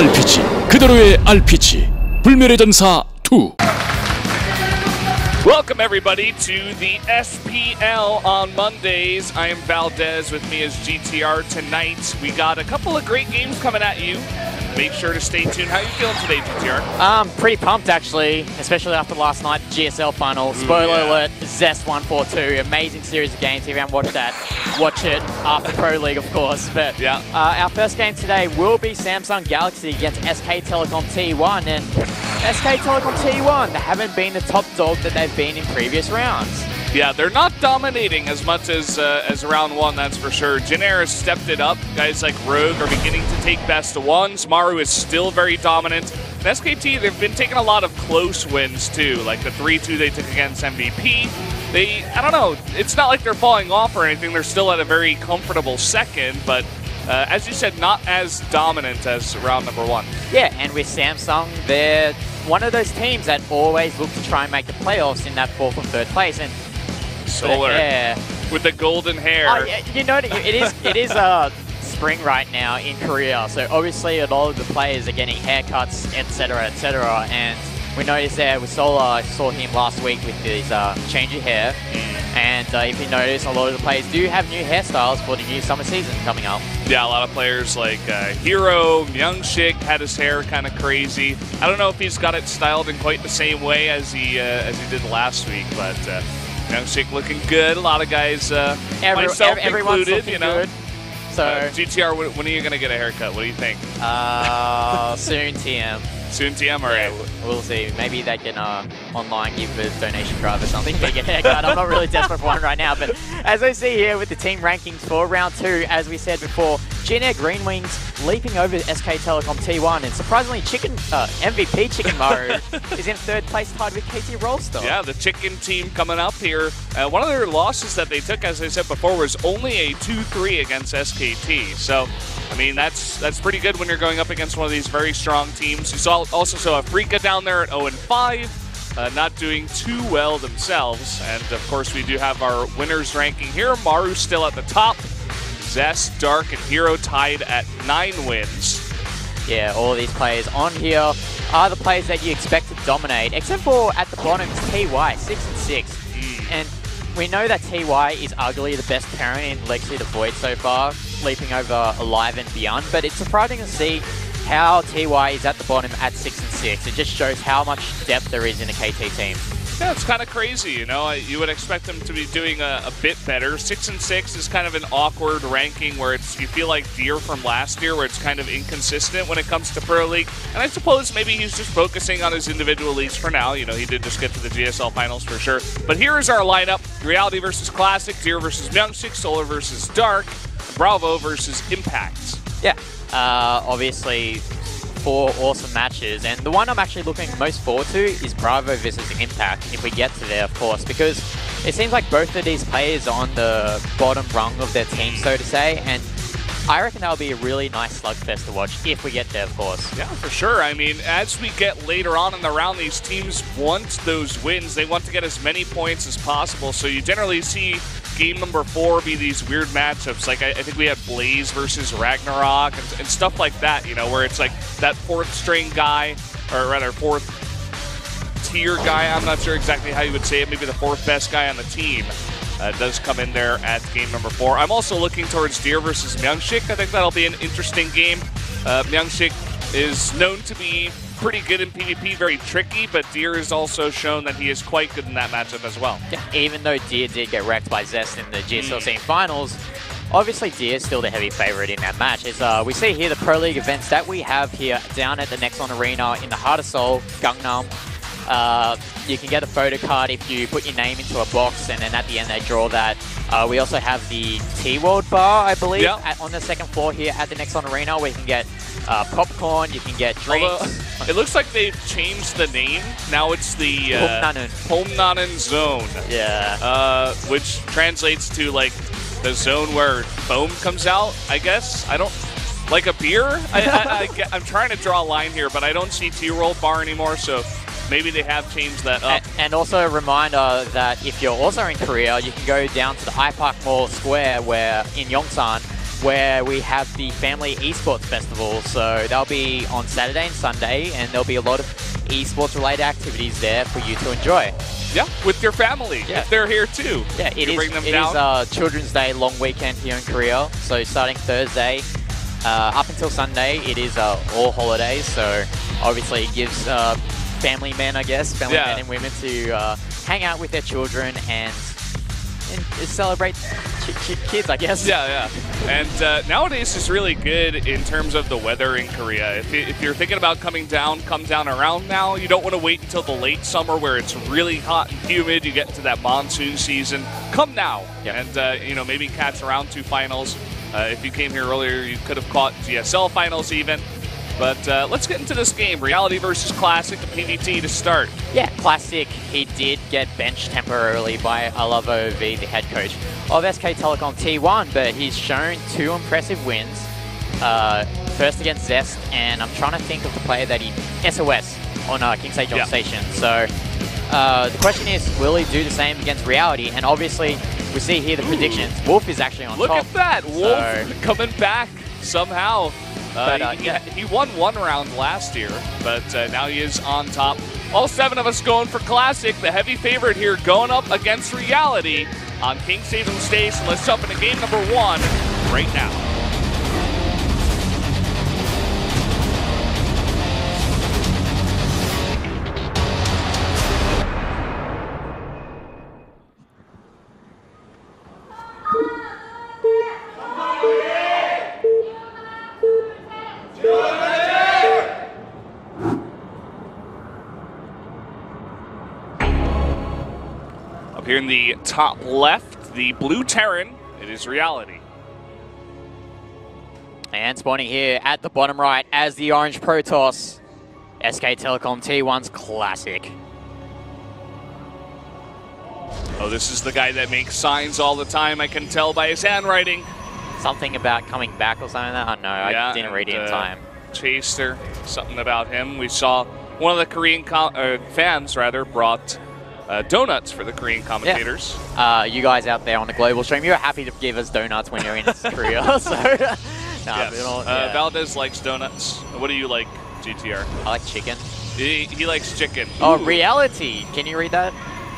RPG 그대로의 RPG 불멸의 전사 2. Welcome everybody to the SPL on Mondays. I am Valdez, with me is GTR. Tonight we got a couple of great games coming at you. Make sure to stay tuned. How are you feeling today, GTR? Pretty pumped actually, especially after last night GSL final. Spoiler alert, Zest142, amazing series of games. If you haven't watched that, watch it after Pro League, of course. But yeah, our first game today will be Samsung Galaxy against SK Telecom T1, and SK Telecom T1, they haven't been the top dog that they've been in previous rounds. Yeah, they're not dominating as much as round one, that's for sure. Jin Air has stepped it up. Guys like Rogue are beginning to take best of ones. Maru is still very dominant. And SKT, they've been taking a lot of close wins too, like the 3-2 they took against MVP. I don't know, it's not like they're falling off or anything. They're still at a very comfortable second, but as you said, not as dominant as round number one. Yeah, and with Samsung, they're one of those teams that always look to try and make the playoffs in that 4th or 3rd place. And Solar with the golden hair. You know, it is spring right now in Korea, so obviously a lot of the players are getting haircuts, etc., etc. And we noticed there with Solar, I saw him last week with his change of hair. And if you notice, a lot of the players do have new hairstyles for the new summer season coming up. Yeah, a lot of players like Hero, Myungshik had his hair kind of crazy. I don't know if he's got it styled in quite the same way as he did last week, but Myungshik looking good. A lot of guys, myself included, you know. Good. So GTR, when are you going to get a haircut? What do you think? Soon, TM. Soon, TM, all right. Yeah, we'll see. Maybe they can online give a donation drive or something to get a haircut. I'm not really desperate for one right now, but as I see here with the team rankings for round 2, as we said before, Jin Air Green Wings leaping over SK Telecom T1, and surprisingly, MVP Chicken Maru is in 3rd place, tied with KT Rollstar. Yeah, the Chicken team coming up here. One of their losses that they took, as I said before, was only a 2-3 against SKT. So, I mean, that's pretty good when you're going up against one of these very strong teams. You also saw Afrika down there at 0-5, not doing too well themselves. And of course, we do have our winners ranking here. Maru still at the top. Zest, Dark, and Hero tied at 9 wins. Yeah, all of these players on here are the players that you expect to dominate, except for at the bottom is TY, 6-6. And we know that TY is arguably the best parent in Legacy of the Void so far, leaping over Alive and Beyond, but it's surprising to see how TY is at the bottom at 6-6. It just shows how much depth there is in a KT team. Yeah, it's kind of crazy, you know. You would expect them to be doing a bit better. 6-6 is kind of an awkward ranking where you feel like Deer from last year, where it's kind of inconsistent when it comes to Pro League. And I suppose maybe he's just focusing on his individual leagues for now. You know, he did just get to the GSL finals for sure. But here is our lineup: Reality versus Classic, Deer versus Myungshik, Solar versus Dark, Bravo versus Impact. Yeah, obviously 4 awesome matches, and the one I'm actually looking most forward to is Bravo versus Impact, if we get to there, of course, because it seems like both of these players are on the bottom rung of their team, so to say, and I reckon that'll be a really nice slugfest to watch if we get there, of course. Yeah, for sure. I mean, as we get later on in the round, these teams want those wins. They want to get as many points as possible, so you generally see game number 4 be these weird matchups. Like, I think we had Blaze versus Ragnarok and stuff like that, you know, where it's like that 4th string guy, or rather 4th tier guy, I'm not sure exactly how you would say it, maybe the 4th best guy on the team. Does come in there at game number 4. I'm also looking towards Deer versus Myungshik. I think that'll be an interesting game. Myungshik is known to be pretty good in PvP, very tricky, but Deer has also shown that he is quite good in that matchup as well. Yeah, even though Deer did get wrecked by Zest in the GSL Scene Finals, obviously Deer is still the heavy favorite in that match. As we see here the Pro League events that we have here down at the Nexon Arena in the heart of Seoul, Gangnam. You can get a photo card if you put your name into a box, and then at the end they draw that. We also have the T-World bar, I believe, on the 2nd floor here at the Nexon Arena, where you can get popcorn, you can get drinks. Although, it looks like they've changed the name. Now it's the Homnanen Zone. Yeah. Which translates to like the zone where foam comes out, I guess. I don't... Like a beer? I'm trying to draw a line here, but I don't see T-Roll bar anymore, so maybe they have changed that up. And also a reminder that if you're also in Korea, you can go down to the iPark Mall Square, where in Yongsan, where we have the Family Esports Festival. So they'll be on Saturday and Sunday, and there'll be a lot of esports related activities there for you to enjoy. Yeah, with your family, if they're here too. Yeah, it is Children's Day long weekend here in Korea. So starting Thursday up until Sunday, it is all holidays. So obviously it gives family men, I guess, men and women to hang out with their children and celebrate kids, I guess. Yeah. And nowadays it's really good in terms of the weather in Korea. If you're thinking about coming down, come down around now. You don't want to wait until the late summer where it's really hot and humid. You get into that monsoon season. Come now, and maybe catch around 2 finals. If you came here earlier, you could have caught GSL finals even. But let's get into this game. Reality versus Classic, the PVT to start. Yeah, Classic, he did get benched temporarily by Alavo V, the head coach of SK Telecom T1, but he's shown 2 impressive wins. First against Zest, and I'm trying to think of the player that he... SOS on King Sejong Station. So the question is, will he do the same against Reality? And obviously, we see here the predictions. Wolf is actually on top. Look at that! Wolf coming back somehow. He won 1 round last year, but now he is on top. All 7 of us going for Classic, the heavy favorite here, going up against Reality on King Sejong Station. Let's jump into game number 1 right now. Up here in the top left, the blue Terran, it is Reality. And spawning here at the bottom right as the orange Protoss, SK Telecom T1's Classic. Oh, this is the guy that makes signs all the time, I can tell by his handwriting. Something about coming back or something like that? Oh, no, I didn't read it in time. Chaser, something about him. We saw one of the Korean fans, brought donuts for the Korean commentators. Yeah. You guys out there on the global stream, you're happy to give us donuts when you're in Korea. So, Valdez likes donuts. What do you like, GTR? I like chicken. He likes chicken. Oh, Reality. Can you read that?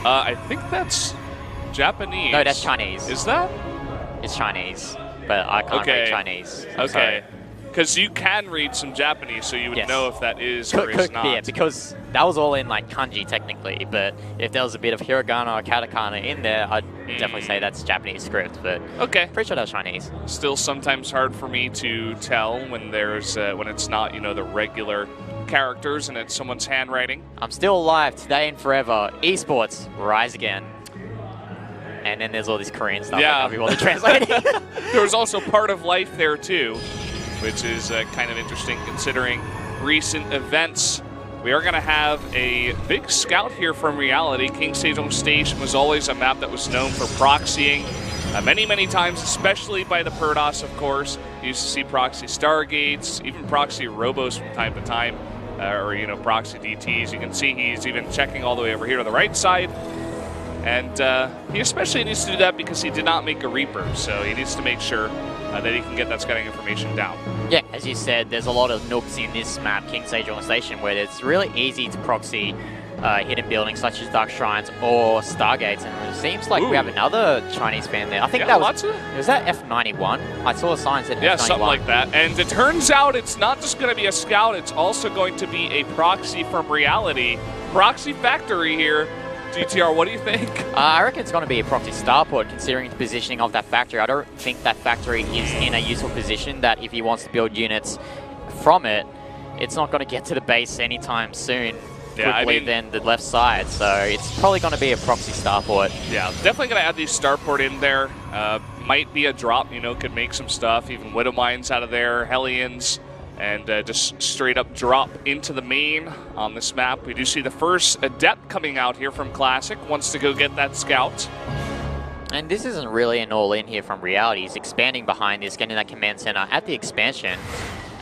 I think that's Japanese. No, that's Chinese. Is that? It's Chinese, but I can't read Chinese. Okay. Because you can read some Japanese, so you would know if that is or is not. Yeah, because that was all in like kanji technically, but if there was a bit of hiragana or katakana in there, I'd definitely say that's Japanese script, but pretty sure that's Chinese. Still sometimes hard for me to tell when there's when it's not, the regular characters and it's someone's handwriting. I'm still alive today and forever. Esports, rise again. And then there's all this Korean stuff that we want to translate. There was also part of life there too, which is kind of interesting considering recent events. We are going to have a big scout here from Reality. King Sejong Station was always a map that was known for proxying many, many times, especially by the Protoss, of course. You used to see proxy Stargates, even proxy Robos from time to time, or, proxy DTs. You can see he's even checking all the way over here to the right side. And he especially needs to do that because he did not make a Reaper, so he needs to make sure that he can get that scouting information down. Yeah, as you said, there's a lot of nooks in this map, King Sejong Station, where it's really easy to proxy hidden buildings such as Dark Shrines or Stargates. And it seems like we have another Chinese fan there. I think that was that F91? I saw a sign that said F91. Yeah, something like that. And it turns out it's not just going to be a scout, it's also going to be a proxy from Reality. Proxy Factory here. GTR, what do you think? I reckon it's going to be a proxy starport, considering the positioning of that factory. I don't think that factory is in a useful position that if he wants to build units from it, it's not going to get to the base anytime soon. Quickly than the left side, so it's probably going to be a proxy starport. Yeah, definitely going to add the starport in there. Might be a drop, could make some stuff, even Widow Mines out of there, Hellions, and just straight up drop into the main on this map. We do see the first Adept coming out here from Classic, wants to go get that scout. And this isn't really an all-in here from Reality. He's expanding behind this, getting that command center at the expansion.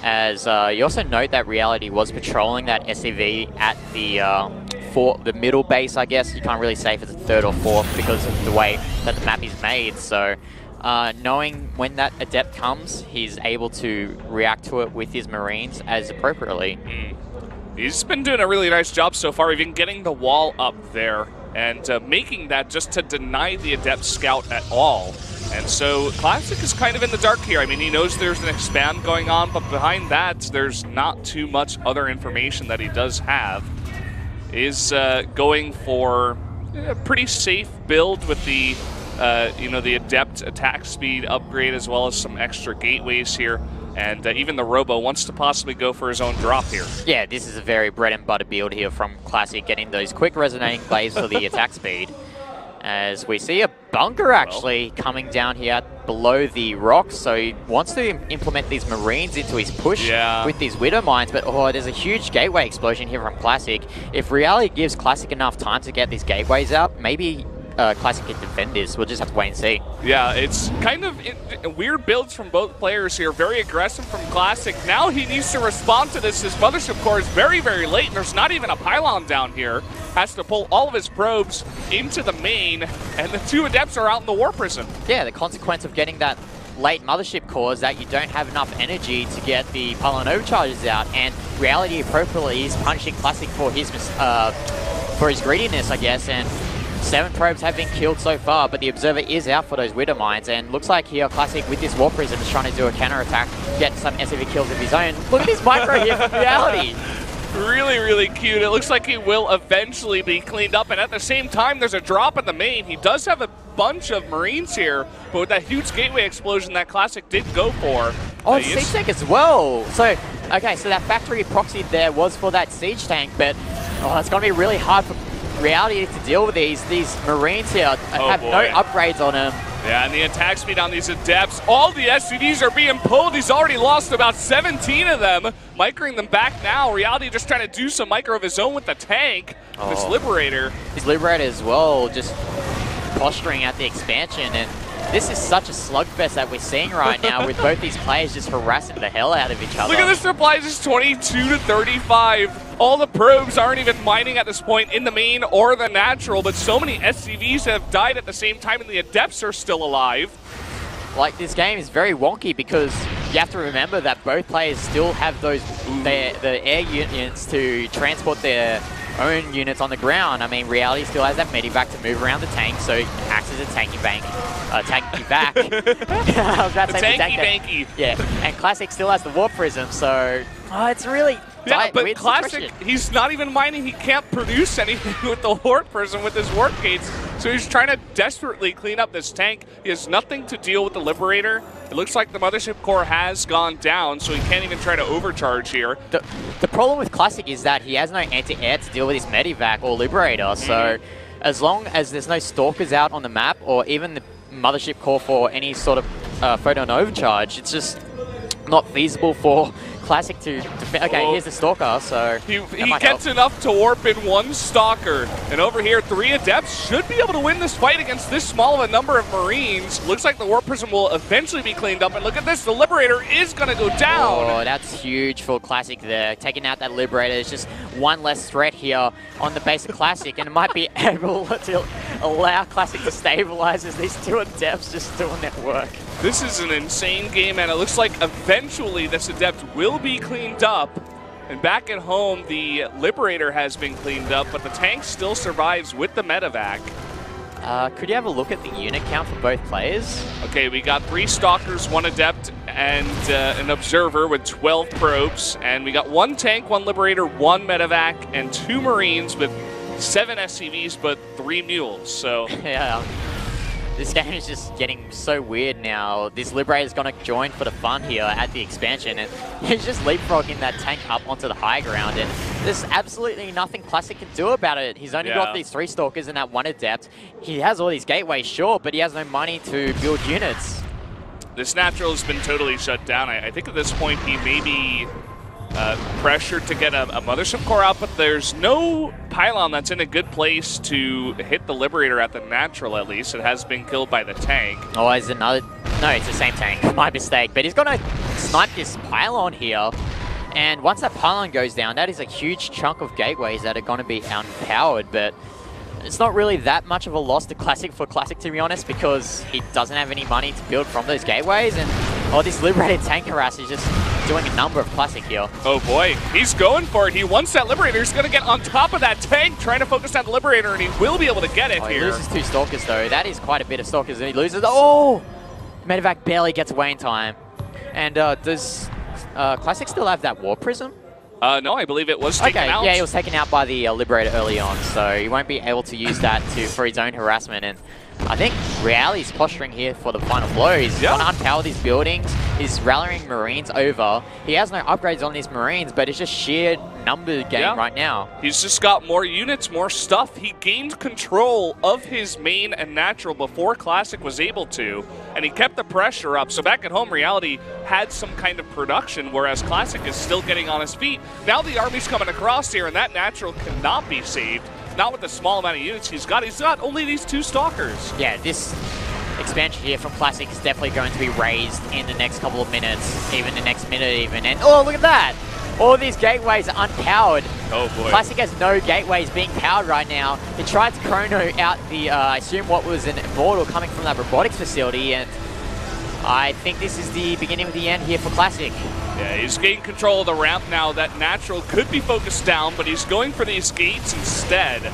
As you also note that Reality was patrolling that SCV at the middle base, I guess. You can't really say if it's a third or fourth because of the way that the map is made. So knowing when that Adept comes, he's able to react to it with his Marines as appropriately. He's been doing a really nice job so far, even getting the wall up there and making that just to deny the Adept scout at all. And so Classic is kind of in the dark here. I mean, he knows there's an expand going on, but behind that, there's not too much other information that he does have. Is going for a pretty safe build with the, the Adept attack speed upgrade as well as some extra gateways here. And even the Robo wants to possibly go for his own drop here. Yeah, this is a very bread and butter build here from Classic, getting those quick resonating blades for the attack speed. As we see a bunker actually coming down here below the rocks, so he wants to implement these Marines into his push with these Widow Mines, but there's a huge gateway explosion here from Classic. If Reality gives Classic enough time to get these gateways out, maybe Classic can defend this. We'll just have to wait and see. Yeah, it's kind of weird builds from both players here. Very aggressive from Classic. Now he needs to respond to this. His Mothership Core is very, very late, and there's not even a pylon down here. Has to pull all of his probes into the main, and the two Adepts are out in the War Prism. Yeah, the consequence of getting that late Mothership Core is that you don't have enough energy to get the pylon overcharges out, and Reality appropriately is punishing Classic for his greediness, I guess, and 7 probes have been killed so far, but the Observer is out for those Widow Mines, and looks like here Classic with this War Prism is trying to do a counter-attack, get some SCV kills of his own. Look at this micro here from Reality. Really, really cute. It looks like he will eventually be cleaned up, and at the same time, there's a drop in the main. He does have a bunch of Marines here, but with that huge gateway explosion that Classic did go for. Oh, Siege Tank as well. So, okay, so that factory proxy there was for that Siege Tank, but it's going to be really hard for Reality to deal with these Marines here. Have no upgrades on them. Yeah, and the attack speed on these Adepts. All the SCVs are being pulled. He's already lost about 17 of them. Microing them back now. Reality just trying to do some micro of his own with the tank. This Liberator. His Liberator as well, just posturing at the expansion. And this is such a slugfest that we're seeing right now with both these players just harassing the hell out of each other. Look at this supply, just 22 to 35. All the probes aren't even mining at this point in the main or the natural, but so many SCVs have died at the same time and the Adepts are still alive. Like, this game is very wonky because you have to remember that both players still have those the air units to transport their own units on the ground. I mean, Reality still has that medivac to move around the tank, so it acts as a tanky bank. Tanky back. I was about to say tanky banky. Yeah, and Classic still has the Warp Prism, so it's really but Classic, he's not even mining. He can't produce anything with the Warp Prism with his Warp Gates, so he's trying to desperately clean up this tank. He has nothing to deal with the Liberator. It looks like the Mothership Core has gone down, so he can't even try to overcharge here. The problem with Classic is that he has no anti-air to deal with his Medivac or Liberator, so as long as there's no Stalkers out on the map or even the Mothership Core for any sort of photon overcharge, it's just not feasible for Classic to defend. Okay, here's the Stalker, so he gets enough to warp in one Stalker. And over here, 3 Adepts should be able to win this fight against this small of a number of Marines. Looks like the Warp Prism will eventually be cleaned up. And look at this, the Liberator is going to go down. Oh, that's huge for Classic there. Taking out that Liberator is just one less threat here on the base of Classic, and it might be able to allow Classic to stabilize as these 2 Adepts just doing their work. This is an insane game, and it looks like eventually this Adept will be cleaned up. And back at home, the Liberator has been cleaned up, but the tank still survives with the Medivac. Could you have a look at the unit count for both players? Okay, we got 3 Stalkers, 1 Adept, and an Observer with 12 probes. And we got 1 tank, 1 Liberator, 1 Medivac, and 2 Marines with 7 SCVs, but 3 Mules, so... Yeah. This game is just getting so weird now. This Liberator's going to join for the fun here at the expansion, and he's just leapfrogging that tank up onto the high ground, and there's absolutely nothing Classic can do about it. He's only got these 3 Stalkers and that 1 Adept. He has all these gateways, sure, but he has no money to build units. This natural has been totally shut down. I think at this point he may be pressured to get a Mothership Core out, but there's no pylon that's in a good place to hit the Liberator at the natural, at least. It has been killed by the tank. Oh, is another... No, it's the same tank. My mistake. But he's going to snipe this pylon here. And once that pylon goes down, that is a huge chunk of gateways that are going to be unpowered. But it's not really that much of a loss to Classic for Classic, to be honest, because he doesn't have any money to build from those gateways, and this Liberated tank harass is just doing a number of Classic here. Oh boy, he's going for it. He wants that Liberator. He's going to get on top of that tank, trying to focus on the Liberator, and he will be able to get it here. He loses 2 Stalkers, though. That is quite a bit of Stalkers, and he loses... Oh! Medevac barely gets away in time. And does Classic still have that War Prism? No, I believe it was taken out. Yeah, he was taken out by the Liberator early on, so he won't be able to use that for his own harassment. And I think Reality's posturing here for the final blow. He's going to unpower these buildings. He's rallying Marines over. He has no upgrades on these Marines, but it's just sheer number game right now. He's just got more units, more stuff. He gained control of his main and natural before Classic was able to, and he kept the pressure up. So back at home, Reality had some kind of production, whereas Classic is still getting on his feet. Now the army's coming across here, and that natural cannot be saved. Not with the small amount of units he's got. He's got only these 2 Stalkers. Yeah, this expansion here from Classic is definitely going to be raised in the next couple of minutes, even the next minute even. And oh, look at that! All these gateways are unpowered. Oh boy. Classic has no gateways being powered right now. He tried to chrono out the, I assume what was an Immortal coming from that robotics facility, and I think this is the beginning of the end here for Classic. Yeah, he's gaining control of the ramp now. That natural could be focused down, but he's going for these gates instead.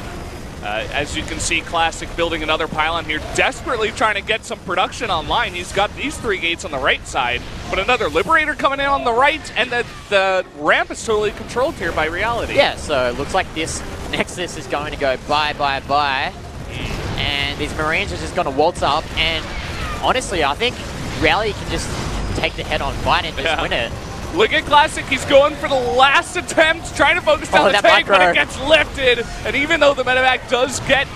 As you can see, Classic building another pylon here, desperately trying to get some production online. He's got these 3 gates on the right side, but another Liberator coming in on the right, and the ramp is totally controlled here by Reality. Yeah, so it looks like this Nexus is going to go bye, bye, bye. And these Marines are just going to waltz up, and honestly, I think Reality can just take the head-on fight and just win it. Look at Classic, he's going for the last attempt, trying to focus down the tank, but it gets lifted. And even though the medevac does get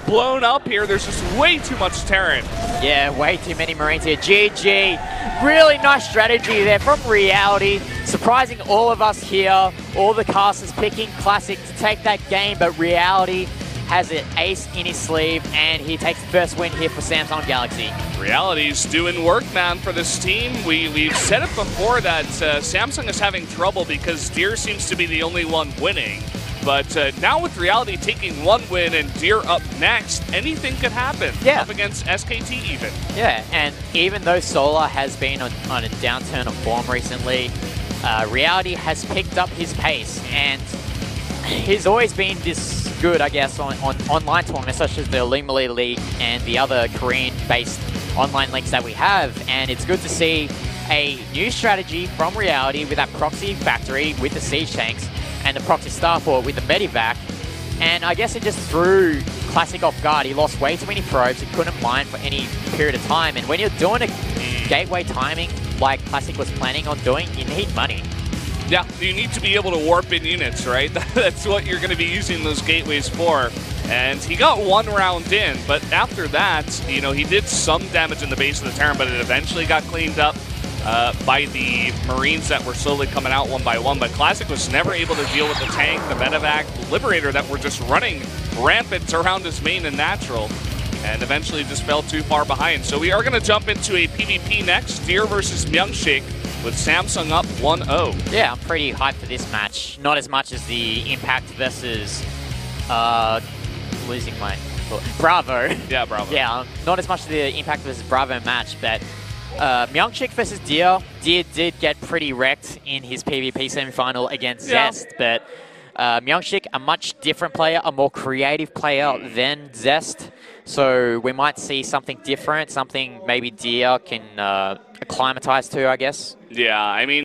blown up here, there's just way too much Terran. Yeah, way too many Marines here. GG. Really nice strategy there from Reality. Surprising all of us here. All the casters picking Classic to take that game, but Reality has an ace in his sleeve, and he takes the first win here for Samsung Galaxy. Reality's doing work, man, for this team. We've said it before that Samsung is having trouble because Deer seems to be the only one winning. But now with Reality taking 1 win and Deer up next, anything could happen. Yeah. Up against SKT even. Yeah, and even though Solar has been on a downturn of form recently, Reality has picked up his pace, and he's always been this good, I guess, on online tournaments such as the Lumali League and the other Korean-based online leagues that we have. And it's good to see a new strategy from Reality with that proxy factory with the siege tanks and the proxy starport with the medevac. And I guess it just threw Classic off guard. He lost way too many probes. He couldn't mine for any period of time. And when you're doing a gateway timing like Classic was planning on doing, you need money. Yeah, you need to be able to warp in units, right? That's what you're going to be using those gateways for. And he got 1 round in, but after that, you know, he did some damage in the base of the Terran, but it eventually got cleaned up by the Marines that were slowly coming out 1 by 1. But Classic was never able to deal with the tank, the medevac, the Liberator that were just running rampant around his main and natural, and eventually just fell too far behind. So we are going to jump into a PvP next, Deer versus Myungshik, with Samsung up 1-0. Yeah, I'm pretty hyped for this match. Not as much as the Impact versus losing my Bravo. Yeah, Bravo. Yeah, not as much as the Impact versus Bravo match, but Myungshik versus Deer. Deer did get pretty wrecked in his PvP semifinal against Zest, but Myungshik, a much different player, a more creative player than Zest. So we might see something different, something maybe Deer can acclimatize to, I guess. Yeah, I mean,